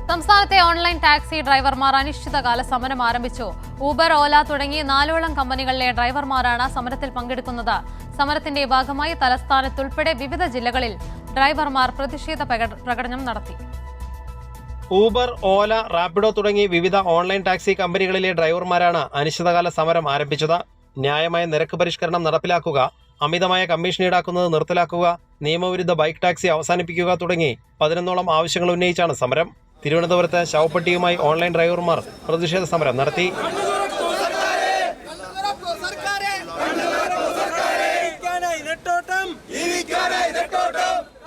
സംസ്ഥാനത്തെ online taxi ഡ്രൈവർമാർ അനിശ്ചിതകാല സമരം ആരംഭിച്ചു. ഊബർ, ഓല തുടങ്ങി 4ഓളം കമ്പനികളിലെ ഡ്രൈവർമാരാണ് സമരത്തിൽ പങ്കെടുക്കുന്നത്. സമരത്തിന്റെ ഭാഗമായി തലസ്ഥാനത്തുൾപ്പെടെ വിവിധ ജില്ലകളിൽ ഡ്രൈവർമാർ പ്രതിഷേധ പ്രകടനം നടത്തി. ഊബർ, ഓല, റാപ്പിഡോ തുടങ്ങി വിവിധ ഓൺലൈൻ ടാക്സി കമ്പനികളിലെ ഡ്രൈവർമാരാണ് അനിശ്ചിതകാല സമരം ആരംഭിച്ചത്. ന്യായമായ നിരക്ക് പരിഷ്കരണം നടപ്പിലാക്കുക, അമിതമായ കമ്മീഷൻ ഈടാക്കുന്നത് നിർത്തലാക്കുക, നിയമവിരുദ്ധ ബൈക്ക് ടാക്സി അവസാനിപ്പിക്കുക തുടങ്ങി 11ഓളം ആവശ്യങ്ങൾ ഉന്നയിച്ചാണ് സമരം. തിരുവനന്തപുരത്ത് ശവപ്പെട്ടിയുമായി ഓൺലൈൻ ഡ്രൈവർമാർ പ്രതിഷേധ സമരം നടത്തി.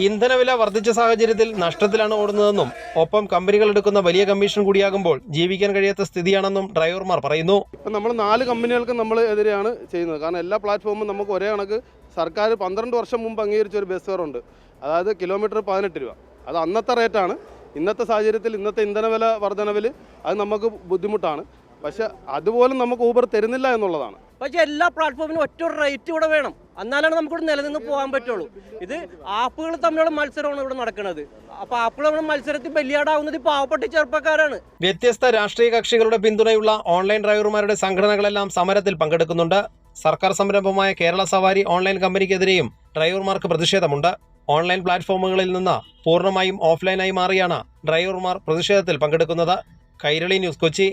ഇന്ധനവില വർദ്ധിച്ച സാഹചര്യത്തിൽ നഷ്ടത്തിലാണ് ഓടുന്നതെന്നും ഒപ്പം കമ്പനികൾ എടുക്കുന്ന വലിയ കമ്മീഷൻ കൂടിയാകുമ്പോൾ ജീവിക്കാൻ കഴിയാത്ത സ്ഥിതിയാണെന്നും ഡ്രൈവർമാർ പറയുന്നു. ഇപ്പം നമ്മൾ 4 കമ്പനികൾക്ക് നമ്മൾ എതിരെയാണ് ചെയ്യുന്നത്. കാരണം എല്ലാ പ്ലാറ്റ്ഫോമും നമുക്ക് ഒരേ കണക്ക് സർക്കാർ 12 വർഷം മുമ്പ് അംഗീകരിച്ച ഒരു ബസ് ഫെയറുണ്ട്. അതായത് കിലോമീറ്റർ 18 രൂപ. അത് അന്നത്തെ റേറ്റാണ്. ഇന്നത്തെ സാഹചര്യത്തിൽ ഇന്നത്തെ ഇന്ധനവില വർധനവിൽ അത് നമുക്ക് ബുദ്ധിമുട്ടാണ്. പക്ഷെ അതുപോലും നമുക്ക് ഊബർ തരുന്നില്ല എന്നുള്ളതാണ്. പക്ഷേ എല്ലാ പ്ലാറ്റ്ഫോമിനും ഒറ്റ റേറ്റ് ഇവിടെ വേണം, എന്നാലാണ് നമുക്കിവിടെ നിലനിന്ന് പോകാൻ പറ്റുള്ളൂ. ഇത് ആപ്പുകൾ തമ്മിലുള്ള മത്സരമാണ് ഇവിടെ നടക്കുന്നത്. അപ്പോൾ ആപ്പുകൾ മത്സരത്തിൽ ബലിയാടാവുന്നത് പാവപ്പെട്ട ചെറുപ്പക്കാരാണ്. വ്യത്യസ്ത രാഷ്ട്രീയ കക്ഷികളുടെ പിന്തുണയുള്ള ഓൺലൈൻ ഡ്രൈവർമാരുടെ സംഘടനകളെല്ലാം സമരത്തിൽ പങ്കെടുക്കുന്നുണ്ട്. സർക്കാർ സംരംഭമായ കേരള സവാരി ഓൺലൈൻ കമ്പനിക്കെതിരെയും ഡ്രൈവർമാർക്ക് പ്രതിഷേധമുണ്ട്. ഓൺലൈൻ പ്ലാറ്റ്ഫോമുകളിൽ നിന്ന് പൂർണ്ണമായും ഓഫ്ലൈനായി മാറിയാണ് ഡ്രൈവർമാർ പ്രതിഷേധത്തിൽ പങ്കെടുക്കുന്നത്. കൈരളി ന്യൂസ്, കൊച്ചി.